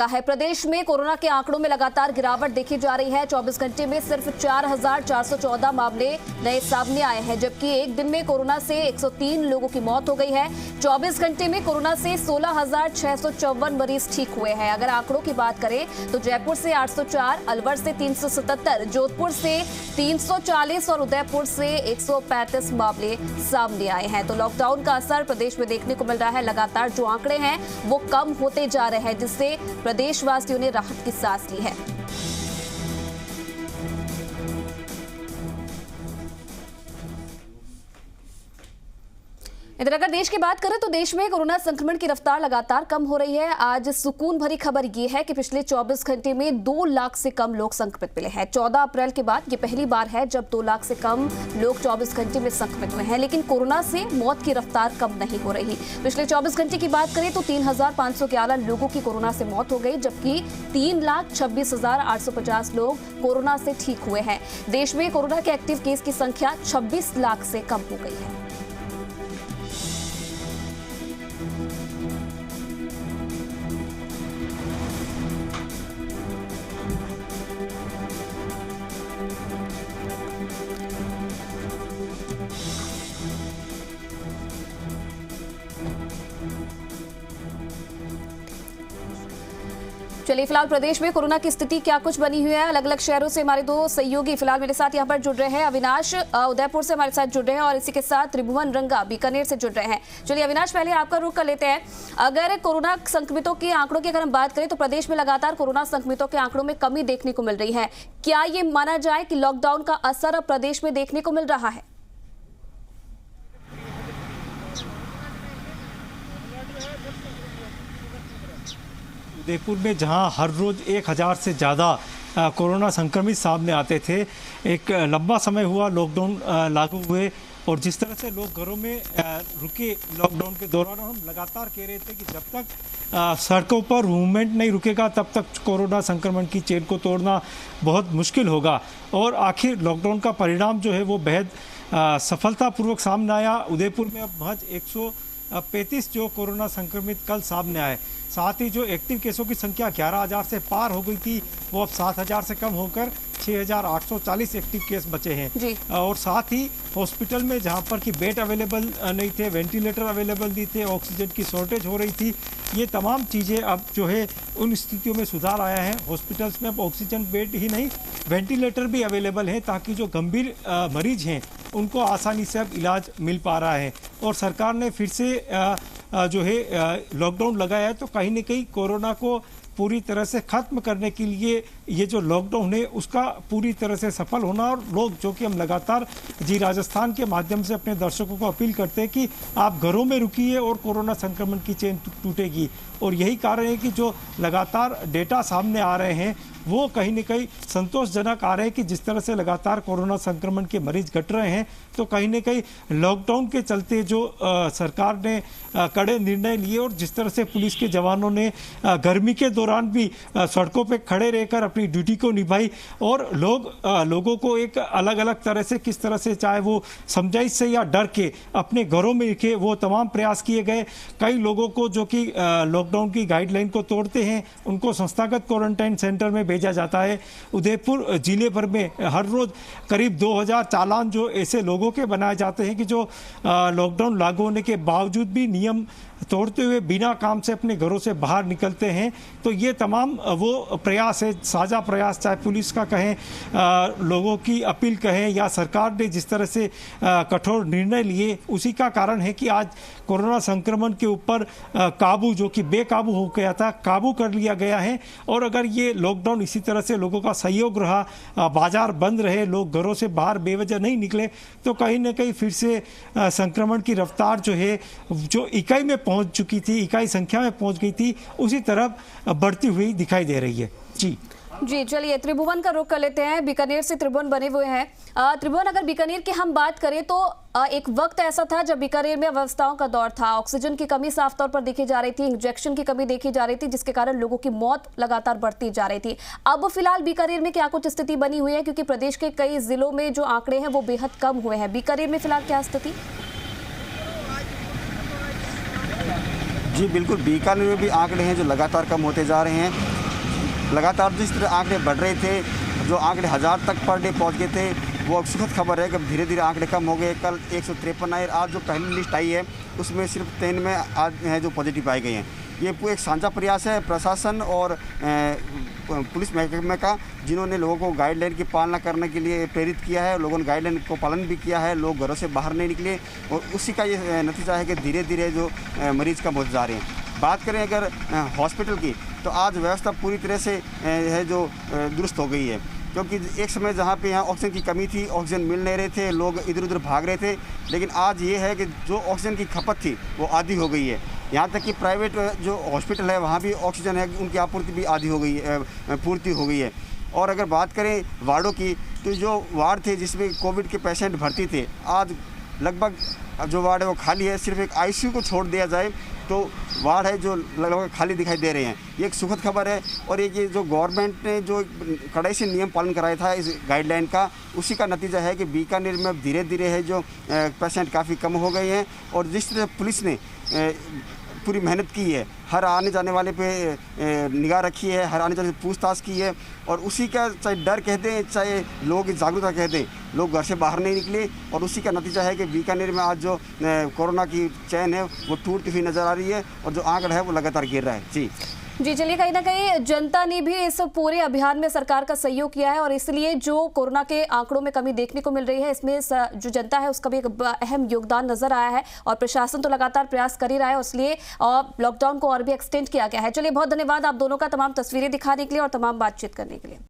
है। प्रदेश में कोरोना के आंकड़ों में लगातार गिरावट देखी जा रही है। 24 घंटे में सिर्फ 4,414 मामले नए सामने आए हैं, जबकि एक दिन में कोरोना से 103 लोगों की मौत हो गई है। 24 घंटे में कोरोना से 16,654 मरीज ठीक हुए हैं। अगर आंकड़ों की बात करें तो जयपुर से 804, अलवर से 377, जोधपुर से 340 और उदयपुर से 135 मामले सामने आए हैं। तो लॉकडाउन का असर प्रदेश में देखने को मिल रहा है। लगातार जो आंकड़े हैं वो कम होते जा रहे हैं, जिससे प्रदेशवासियों ने राहत की सांस ली है। इधर अगर देश की बात करें तो देश में कोरोना संक्रमण की रफ्तार लगातार कम हो रही है। आज सुकून भरी खबर ये है कि पिछले 24 घंटे में 2 लाख से कम लोग संक्रमित मिले हैं। 14 अप्रैल के बाद ये पहली बार है जब 2 लाख से कम लोग 24 घंटे में संक्रमित हुए हैं। लेकिन कोरोना से मौत की रफ्तार कम नहीं हो रही। पिछले 24 घंटे की बात करें तो 3,511 लोगों की कोरोना से मौत हो गई, जबकि 3,26,850 लोग कोरोना से ठीक हुए हैं। देश में कोरोना के एक्टिव केस की संख्या 26 लाख से कम हो गई है। चलिए फिलहाल प्रदेश में कोरोना की स्थिति क्या कुछ बनी हुई है, अलग अलग शहरों से हमारे 2 सहयोगी फिलहाल मेरे साथ यहाँ पर जुड़ रहे हैं। अविनाश उदयपुर से हमारे साथ जुड़ रहे हैं और इसी के साथ त्रिभुवन रंगा बीकानेर से जुड़ रहे हैं। चलिए अविनाश, पहले आपका रुख कर लेते हैं। अगर कोरोना संक्रमितों के आंकड़ों की अगर हम बात करें तो प्रदेश में लगातार कोरोना संक्रमितों के आंकड़ों में कमी देखने को मिल रही है। क्या ये माना जाए कि लॉकडाउन का असर अब प्रदेश में देखने को मिल रहा है? उदयपुर में जहां हर रोज़ 1,000 से ज़्यादा कोरोना संक्रमित सामने आते थे, एक लंबा समय हुआ लॉकडाउन लागू हुए और जिस तरह से लोग घरों में रुके लॉकडाउन के दौरान, हम लगातार कह रहे थे कि जब तक सड़कों पर मूवमेंट नहीं रुकेगा तब तक कोरोना संक्रमण की चेन को तोड़ना बहुत मुश्किल होगा। और आखिर लॉकडाउन का परिणाम जो है वो बेहद सफलतापूर्वक सामने आया। उदयपुर में अब महज 135 जो कोरोना संक्रमित कल सामने आए। साथ ही जो एक्टिव केसों की संख्या 11,000 से पार हो गई थी, वो अब 7,000 से कम होकर 6,840 एक्टिव केस बचे हैं। और साथ ही हॉस्पिटल में जहां पर कि बेड अवेलेबल नहीं थे, वेंटिलेटर अवेलेबल नहीं थे, ऑक्सीजन की शॉर्टेज हो रही थी, ये तमाम चीज़ें अब जो है उन स्थितियों में सुधार आया है। हॉस्पिटल्स में अब ऑक्सीजन बेड ही नहीं, वेंटिलेटर भी अवेलेबल है, ताकि जो गंभीर मरीज हैं उनको आसानी से अब इलाज मिल पा रहा है। और सरकार ने फिर से जो है लॉकडाउन लगाया है, तो कहीं न कहीं कोरोना को पूरी तरह से ख़त्म करने के लिए ये जो लॉकडाउन है उसका पूरी तरह से सफल होना। और लोग जो कि हम लगातार जी राजस्थान के माध्यम से अपने दर्शकों को अपील करते हैं कि आप घरों में रुकिए और कोरोना संक्रमण की चेन टूटेगी। और यही कारण है कि जो लगातार डेटा सामने आ रहे हैं वो कहीं न कहीं संतोषजनक आ रहे हैं कि जिस तरह से लगातार कोरोना संक्रमण के मरीज घट रहे हैं, तो कहीं न कहीं लॉकडाउन के चलते जो सरकार ने कड़े निर्णय लिए और जिस तरह से पुलिस के जवानों ने गर्मी के दौरान भी सड़कों पे खड़े रहकर अपनी ड्यूटी को निभाई और लोगों को एक अलग अलग तरह से, किस तरह से चाहे वो समझाइश से या डर के अपने घरों में रखे, वो तमाम प्रयास किए गए। कई लोगों को जो कि लॉकडाउन की गाइडलाइन को तोड़ते हैं उनको संस्थागत क्वारंटाइन सेंटर में भेजा जाता है। उदयपुर जिले भर में हर रोज करीब 2,000 चालान जो ऐसे लोगों के बनाए जाते हैं कि जो लॉकडाउन लागू होने के बावजूद भी नियम तोड़ते हुए बिना काम से अपने घरों से बाहर निकलते हैं। तो ये तमाम वो प्रयास है, साझा प्रयास, चाहे पुलिस का कहें, लोगों की अपील कहें या सरकार ने जिस तरह से कठोर निर्णय लिए, उसी का कारण है कि आज कोरोना संक्रमण के ऊपर काबू, जो कि बेकाबू हो गया था, काबू कर लिया गया है। और अगर ये लॉकडाउन इसी तरह से लोगों का सहयोग रहा, बाजार बंद रहे, लोग घरों से बाहर बेवजह नहीं निकले, तो कहीं ना कहीं फिर से संक्रमण की रफ्तार जो है, जो इकाई में पहुंच चुकी थी, इकाई संख्या में पहुंच गई थी, उसी तरफ बढ़ती हुई दिखाई दे रही है। जी चलिए त्रिभुवन का रुख कर लेते हैं। बीकानेर से त्रिभुवन बने हुए हैं। त्रिभुवन, अगर बीकानेर की हम बात करें तो एक वक्त ऐसा था जब बीकानेर में अव्यवस्थाओं का दौर था। ऑक्सीजन की कमी साफ तौर पर देखी जा रही थी, इंजेक्शन की कमी देखी जा रही थी, जिसके कारण लोगों की मौत लगातार बढ़ती जा रही थी। अब फिलहाल बीकानेर में क्या कुछ स्थिति बनी हुई है, क्योंकि प्रदेश के कई जिलों में जो आंकड़े हैं वो बेहद कम हुए हैं। बीकानेर में फिलहाल क्या स्थिति? जी बिल्कुल, बीकानेर में भी आंकड़े हैं जो लगातार कम होते जा रहे हैं। लगातार जिस तरह आंकड़े बढ़ रहे थे, जो आंकड़े 1000 तक पर डे पहुंच गए थे, वो सुखद खबर है कि धीरे धीरे आंकड़े कम हो गए। कल 153 आए, आज जो पहली लिस्ट आई है उसमें सिर्फ 3 में आज हैं जो पॉजिटिव पाए गए हैं। ये एक साझा प्रयास है प्रशासन और पुलिस महकमे का, जिन्होंने लोगों को गाइडलाइन की पालना करने के लिए प्रेरित किया है। लोगों ने गाइडलाइन को पालन भी किया है, लोग घरों से बाहर नहीं निकले और उसी का ये नतीजा है कि धीरे धीरे जो मरीज़ कम होते जा रहे हैं। बात करें अगर हॉस्पिटल की, तो आज व्यवस्था पूरी तरह से है जो दुरुस्त हो गई है, क्योंकि एक समय जहाँ पे यहाँ ऑक्सीजन की कमी थी, ऑक्सीजन मिल नहीं रहे थे, लोग इधर उधर भाग रहे थे, लेकिन आज ये है कि जो ऑक्सीजन की खपत थी वो आधी हो गई है। यहाँ तक कि प्राइवेट जो हॉस्पिटल है वहाँ भी ऑक्सीजन है, उनकी आपूर्ति भी आधी हो गई है, पूर्ति हो गई है। और अगर बात करें वार्डों की, तो जो वार्ड थे जिसमें कोविड के पेशेंट भर्ती थे, आज लगभग जो वार्ड है वो खाली है। सिर्फ एक आईसीयू को छोड़ दिया जाए तो वार्ड है जो लगभग खाली दिखाई दे रहे हैं। ये एक सुखद खबर है। और एक ये जो गवर्नमेंट ने जो कड़ाई से नियम पालन कराया था इस गाइडलाइन का, उसी का नतीजा है कि बीकानेर में अब धीरे धीरे है जो पेशेंट काफ़ी कम हो गए हैं। और जिस तरह पुलिस ने पूरी मेहनत की है, हर आने जाने वाले पे निगाह रखी है, हर आने जाने से पूछताछ की है, और उसी का चाहे डर कह दें चाहे लोगों की जागरूकता कह दें, लोग घर से बाहर नहीं निकले। और उसी का नतीजा है कि बीकानेर में आज जो कोरोना की चैन है वो टूटती हुई नज़र आ रही है और जो आंकड़ा है वो लगातार गिर रहा है। जी चलिए, कहीं ना कहीं जनता ने भी इस पूरे अभियान में सरकार का सहयोग किया है और इसलिए जो कोरोना के आंकड़ों में कमी देखने को मिल रही है, इसमें जो जनता है उसका भी एक अहम योगदान नजर आया है और प्रशासन तो लगातार प्रयास कर ही रहा है, इसलिए लॉकडाउन को और भी एक्सटेंड किया गया है। चलिए, बहुत धन्यवाद आप दोनों का तमाम तस्वीरें दिखाने के लिए और तमाम बातचीत करने के लिए।